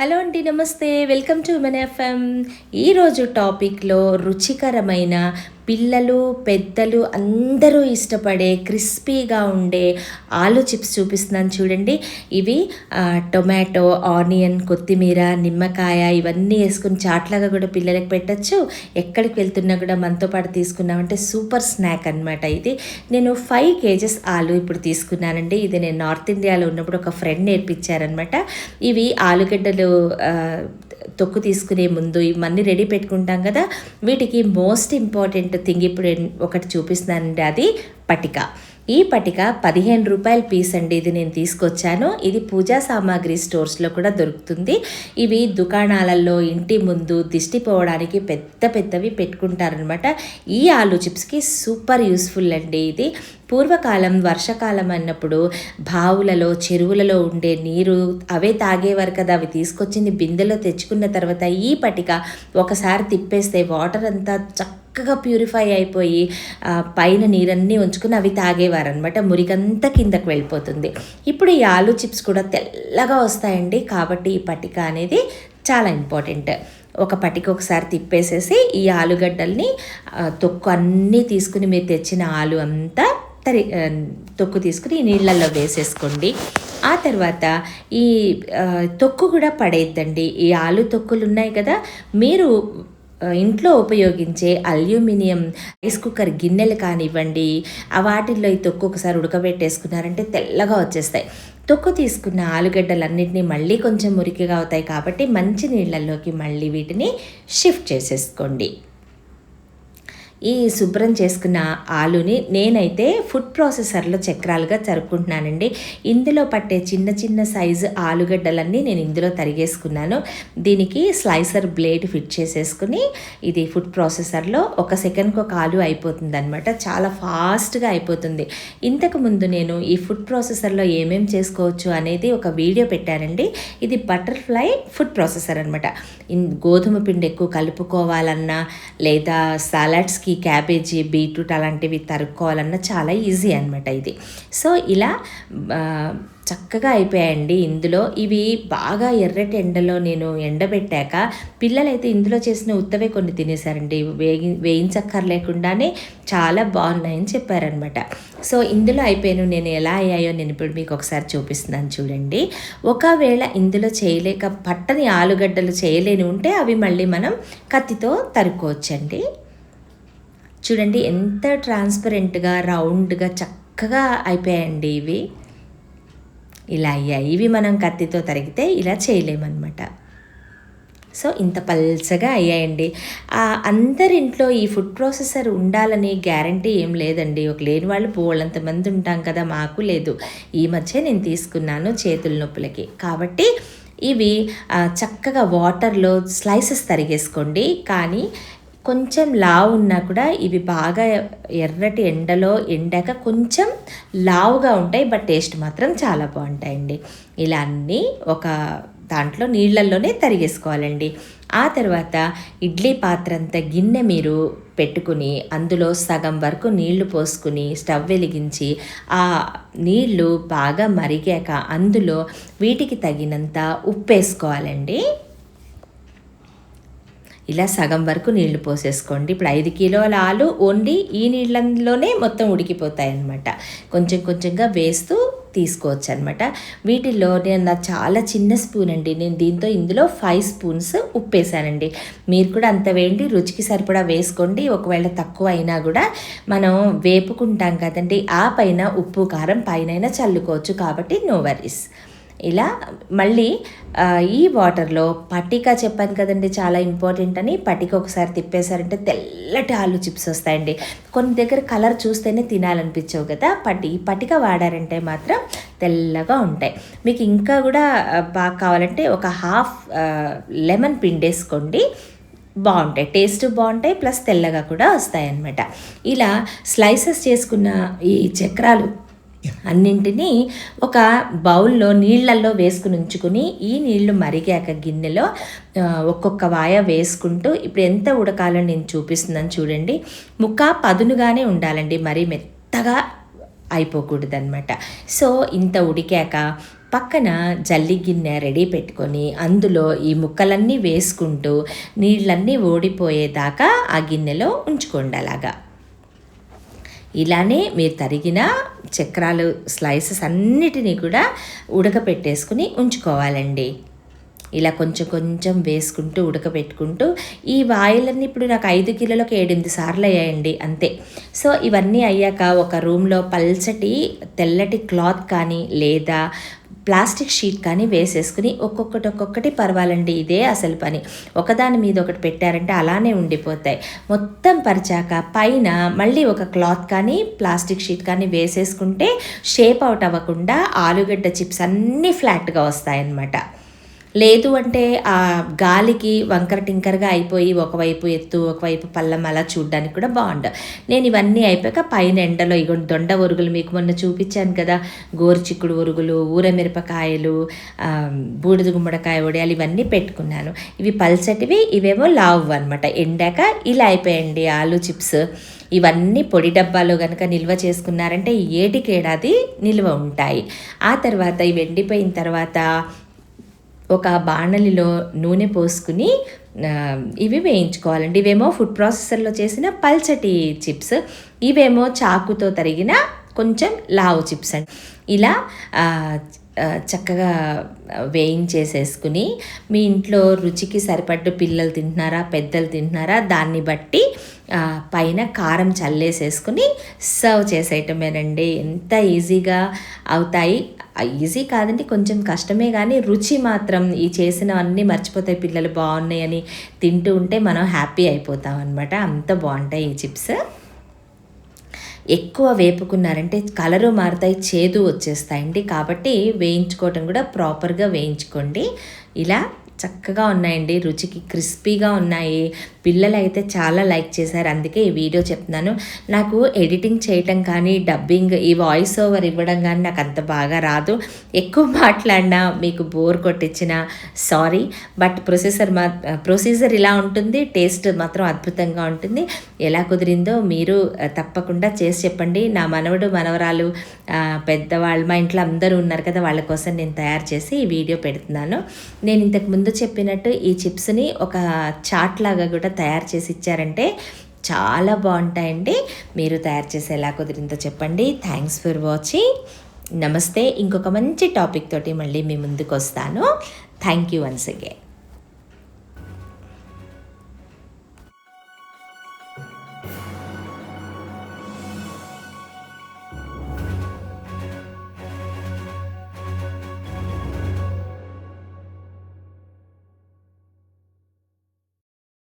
Hello అండి, నమస్తే. Welcome to మన ఎఫ్ఎం. ఈరోజు టాపిక్లో రుచికరమైన పిల్లలు పెద్దలు అందరూ ఇష్టపడే క్రిస్పీగా ఉండే ఆలు చిప్స్ చూపిస్తున్నాను చూడండి. ఇవి టొమాటో, ఆనియన్, కొత్తిమీర, నిమ్మకాయ ఇవన్నీ వేసుకుని చాట్లాగా కూడా పిల్లలకి పెట్టచ్చు. ఎక్కడికి వెళ్తున్నా కూడా మనతో పాటు తీసుకున్నామంటే సూపర్ స్నాక్ అనమాట. ఇది నేను 5 kgs ఆలు ఇప్పుడు తీసుకున్నానండి. ఇది నేను నార్త్ ఇండియాలో ఉన్నప్పుడు ఒక ఫ్రెండ్ నేర్పించారనమాట. ఇవి ఆలుగడ్డలు తొక్కు తీసుకునే ముందు ఇవన్నీ రెడీ పెట్టుకుంటాం కదా, వీటికి మోస్ట్ ఇంపార్టెంట్ థింగ్ ఇప్పుడు ఒకటి చూపిస్తున్నానండి. అది పటిక. ఈ పటిక 15 రూపాయల పీస్ అండి. ఇది నేను తీసుకొచ్చాను. ఇది పూజా సామాగ్రి స్టోర్స్లో కూడా దొరుకుతుంది. ఇవి దుకాణాలలో ఇంటి ముందు దిష్టి పోవడానికి పెద్దవి పెట్టుకుంటారనమాట. ఈ ఆలు చిప్స్కి సూపర్ యూస్ఫుల్ అండి. ఇది పూర్వకాలం వర్షాకాలం అన్నప్పుడు బావులలో చెరువులలో ఉండే నీరు అవే తాగేవారు కదా. అవి తీసుకొచ్చింది బిందెలో తెచ్చుకున్న తర్వాత ఈ పటిక ఒకసారి తిప్పేస్తే వాటర్ అంతా చక్కగా ప్యూరిఫై అయిపోయి పైన నీరన్నీ ఉంచుకుని అవి తాగేవారు అనమాట. మురికంతా కిందకు వెళ్ళిపోతుంది. ఇప్పుడు ఈ ఆలు చిప్స్ కూడా తెల్లగా వస్తాయండి. కాబట్టి ఈ పటిక అనేది చాలా ఇంపార్టెంట్. ఒక పటిక ఒకసారి తిప్పేసేసి ఈ ఆలుగడ్డల్ని తొక్కు అన్నీ తీసుకుని మీరు తెచ్చిన ఆలు అంతా తొక్కు తీసుకుని ఈ నీళ్ళల్లో వేసేసుకోండి. ఆ తర్వాత ఈ తొక్కు కూడా పడేద్దండి. ఈ ఆలు తొక్కులు ఉన్నాయి కదా, మీరు ఇంట్లో ఉపయోగించే అల్యూమినియం రైస్ కుక్కర్ గిన్నెలు కానివ్వండి, వాటిల్లో ఈ తొక్కు ఒకసారి ఉడకబెట్టేసుకున్నారంటే తెల్లగా వచ్చేస్తాయి. తొక్కు తీసుకున్న ఆలుగడ్డలన్నింటినీ మళ్ళీ కొంచెం మురికిగా అవుతాయి కాబట్టి మంచి నీళ్ళల్లోకి మళ్ళీ వీటిని షిఫ్ట్ చేసేసుకోండి. ఈ శుభ్రం చేసుకున్న ఆలుని నేనైతే ఫుడ్ ప్రాసెసర్లో చక్రాలుగా తరుక్కుంటున్నానండి. ఇందులో పట్టే చిన్న సైజు ఆలుగడ్డలన్నీ నేను ఇందులో తరిగేసుకున్నాను. దీనికి స్లైసర్ బ్లేడ్ ఫిట్ చేసేసుకుని ఇది ఫుడ్ ప్రాసెసర్లో 1 సెకండ్కి ఒక ఆలు అయిపోతుంది అనమాట. చాలా ఫాస్ట్గా అయిపోతుంది. ఇంతకుముందు నేను ఈ ఫుడ్ ప్రాసెసర్లో ఏమేం చేసుకోవచ్చు అనేది ఒక వీడియో పెట్టానండి. ఇది బటర్ఫ్లై ఫుడ్ ప్రాసెసర్ అనమాట. గోధుమ పిండి ఎక్కువ కలుపుకోవాలన్నా లేదా సాలడ్స్కి క్యాబేజీ, బీట్రూట్ అలాంటివి తరుక్కోవాలన్నా చాలా ఈజీ అనమాట ఇది. సో ఇలా చక్కగా అయిపోయాయండి. ఇందులో ఇవి బాగా ఎర్రటి ఎండలో నేను ఎండబెట్టాక పిల్లలైతే ఇందులో చేసిన ఉత్తవే కొన్ని తినేశారండి. వేయించక్కర్లేకుండానే చాలా బాగున్నాయని చెప్పారనమాట. సో ఇందులో అయిపోయాను. నేను ఎలా అయ్యాయో నేను ఇప్పుడు మీకు ఒకసారి చూపిస్తున్నాను చూడండి. ఒకవేళ ఇందులో పట్టని ఆలుగడ్డలు చేయలేని ఉంటే అవి మళ్ళీ మనం కత్తితో తరుక్కోవచ్చండి. చూడండి ఎంత ట్రాన్స్పరెంట్గా రౌండ్గా చక్కగా అయిపోయాయండి. ఇవి ఇలా అయ్యాయి. ఇవి మనం కత్తితో తరిగితే ఇలా చేయలేమన్నమాట. సో ఇంత పల్చగా అయ్యాయండి. అందరింట్లో ఈ ఫుడ్ ప్రాసెసర్ ఉండాలని గ్యారంటీ ఏం లేదండి. లేని వాళ్ళు పోలంతమంది ఉంటాం కదా, మాకు లేదు. ఈ మధ్య నేను తీసుకున్నాను చేతుల నొప్పులకి. కాబట్టి ఇవి చక్కగా వాటర్లో స్లైసెస్ తరిగేసుకోండి. కానీ కొంచెం లావు ఉన్నా కూడా ఇవి బాగా ఎర్రటి ఎండలో ఎండాక కొంచెం లావుగా ఉంటాయి. బట్ టేస్ట్ మాత్రం చాలా బాగుంటాయండి. ఇలా అన్నీ ఒక దాంట్లో నీళ్ళల్లోనే తరిగేసుకోవాలండి. ఆ తర్వాత ఇడ్లీ పాత్ర అంత గిన్నె మీరు పెట్టుకుని అందులో సగం వరకు నీళ్లు పోసుకుని స్టవ్ వెలిగించి ఆ నీళ్లు బాగా మరిగాక అందులో వీటికి తగినంత ఉప్పు వేసుకోవాలండి. ఇలా సగం వరకు నీళ్లు పోసేసుకోండి. ఇప్పుడు 5 కిలోల ఆలు ఓన్లీ ఈ నీళ్ళలోనే మొత్తం ఉడికిపోతాయి అన్నమాట. కొంచెంగా వేస్తూ తీసుకోవచ్చు అనమాట. వీటిల్లో నేను చాలా చిన్న స్పూన్ అండి. నేను ఇందులో 5 స్పూన్స్ ఉప్పు వేసానండి. మీరు కూడా అంత వేయండి, రుచికి సరిపడా వేసుకోండి. ఒకవేళ తక్కువ అయినా కూడా మనం వేపుకుంటాం కదండి, ఆ పైన ఉప్పు కారం పైన చల్లుకోవచ్చు. కాబట్టి నో వరీస్. ఇలా మళ్ళీ ఈ వాటర్లో పటిక చెప్పాను కదండి చాలా ఇంపార్టెంట్ అని. పటిక ఒకసారి తిప్పేశారంటే తెల్లటి ఆలు చిప్స్ వస్తాయండి. కొన్ని దగ్గర కలర్ చూస్తేనే తినాలనిపించవు కదా, పటిక వాడారంటే మాత్రం తెల్లగా ఉంటాయి. మీకు ఇంకా కూడా బాగా కావాలంటే ఒక హాఫ్ లెమన్ పిండేసుకోండి, బాగుంటాయి. టేస్ట్ బాగుంటాయి, ప్లస్ తెల్లగా కూడా వస్తాయి అన్నమాట. ఇలా స్లైసెస్ చేసుకున్న ఈ చక్రాలు అన్నింటినీ ఒక బౌల్లో నీళ్ళల్లో వేసుకుని ఉంచుకుని ఈ నీళ్లు మరిగాక గిన్నెలో ఒక్కొక్క వాయ వేసుకుంటూ ఇప్పుడు ఎంత ఉడకాలో నేను చూపిస్తున్నాను చూడండి. ముక్క పదునుగానే ఉండాలండి, మరీ మెత్తగా అయిపోకూడదన్నమాట. సో ఇంత ఉడికాక పక్కన జల్లి గిన్నె రెడీ పెట్టుకొని అందులో ఈ ముక్కలన్నీ వేసుకుంటూ నీళ్ళన్నీ ఓడిపోయేదాకా ఆ గిన్నెలో ఉంచుకోండి. అలాగా ఇలానే మీరు తరిగిన చక్రాలు స్లైసెస్ అన్నిటినీ కూడా ఉడకపెట్టేసుకుని ఉంచుకోవాలండి. ఇలా కొంచెం కొంచెం వేసుకుంటూ ఉడకబెట్టుకుంటూ ఈ వాయిలన్నీ ఇప్పుడు నాకు 5 కిలోలకు 7-8 సార్లు అయ్యాయండి అంతే. సో ఇవన్నీ అయ్యాక ఒక రూమ్లో పల్చటి తెల్లటి క్లాత్ కానీ లేదా ప్లాస్టిక్ షీట్ కానీ వేసేసుకుని ఒక్కొక్కటి పర్వాలండి. ఇదే అసలు పని. ఒకదాని మీద ఒకటి పెట్టారంటే అలానే ఉండిపోతాయి. మొత్తం పరిచాక పైన మళ్ళీ ఒక క్లాత్ కానీ ప్లాస్టిక్ షీట్ కానీ వేసేసుకుంటే షేప్ అవుట్ అవ్వకుండా ఆలుగడ్డ చిప్స్ అన్నీ ఫ్లాట్గా వస్తాయన్నమాట. లేదు అంటే ఆ గాలికి వంకర టింకరగా అయిపోయి ఒకవైపు ఎత్తు ఒకవైపు పల్లం అలా చూడడానికి కూడా బాగుండవు. నేను ఇవన్నీ అయిపోయాక పైన ఎండలో ఇగో దొండ ఒరుగులు మీకు మొన్న చూపించాను కదా, గోరుచిక్కుడు ఒరుగులు, ఊరమిరపకాయలు, బూడిద గుమ్మడికాయ వడియాలు ఇవన్నీ పెట్టుకున్నాను. ఇవి పల్చటివి, ఇవేమో లావు అనమాట. ఎండాక ఇలా అయిపోయాయండి ఆలు చిప్స్. ఇవన్నీ పొడి డబ్బాలో కనుక నిల్వ చేసుకున్నారంటే ఏటికేడాది నిల్వ ఉంటాయి. ఆ తర్వాత ఇవి ఎండిపోయిన తర్వాత ఒక బాణలిలో నూనె పోసుకుని ఇవి వేయించుకోవాలండి. ఇవేమో ఫుడ్ ప్రాసెసర్లో చేసిన పల్చటి చిప్స్, ఇవేమో చాకుతో తరిగిన కొంచెం లావు చిప్స్ అండి. ఇలా చక్కగా వేయించేసేసుకుని మీ ఇంట్లో రుచికి సరిపడ్డ పిల్లలు తింటున్నారా పెద్దలు తింటున్నారా దాన్ని బట్టి పైన కారం చల్లేసేసుకుని సర్వ్ చేసేయటమేనండి. ఎంత ఈజీగా అవుతాయి. ఈజీ కాదండి, కొంచెం కష్టమే, కానీ రుచి మాత్రం ఈ చేసినవన్నీ మర్చిపోతాయి పిల్లలు. బాగున్నాయని తింటూ ఉంటే మనం హ్యాపీ అయిపోతాం అనమాట. అంత బాగుంటాయి ఈ చిప్స్. ఎక్కువ వేపుకున్నారంటే కలరు మారుతాయి, చేదు వచ్చేస్తాయండి. కాబట్టి వేయించుకోవటం కూడా ప్రాపర్గా వేయించుకోండి. ఇలా చక్కగా ఉన్నాయండి, రుచికి క్రిస్పీగా ఉన్నాయి. పిల్లలు అయితే చాలా లైక్ చేశారు, అందుకే ఈ వీడియో చెప్తున్నాను. నాకు ఎడిటింగ్ చేయటం కానీ డబ్బింగ్ ఈ వాయిస్ ఓవర్ ఇవ్వడం కానీ నాకు అంత బాగా రాదు. ఎక్కువ మాట్లాడినా మీకు బోర్ కొట్టించిన సారీ. బట్ ప్రొసీజర్ ఇలా ఉంటుంది, టేస్ట్ మాత్రం అద్భుతంగా ఉంటుంది. ఎలా కుదిరిందో మీరు తప్పకుండా చేసి చెప్పండి. నా మనవడు మనవరాలు పెద్దవాళ్ళు మా ఇంట్లో అందరూ ఉన్నారు కదా, వాళ్ళ కోసం నేను తయారు చేసి ఈ వీడియో పెడుతున్నాను. నేను ఇంతకు ముందు చెప్పినట్టు ఈ చిప్స్ని ఒక చాట్ లాగా కూడా తయారు చేసి ఇచ్చారంటే చాలా బాగుంటాయండి. మీరు తయారు చేసి ఎలా కుదిరిందో చెప్పండి. Thanks for watching. నమస్తే. ఇంకొక మంచి టాపిక్ తోటి మళ్ళీ మీ ముందుకు వస్తాను. Thank you once again.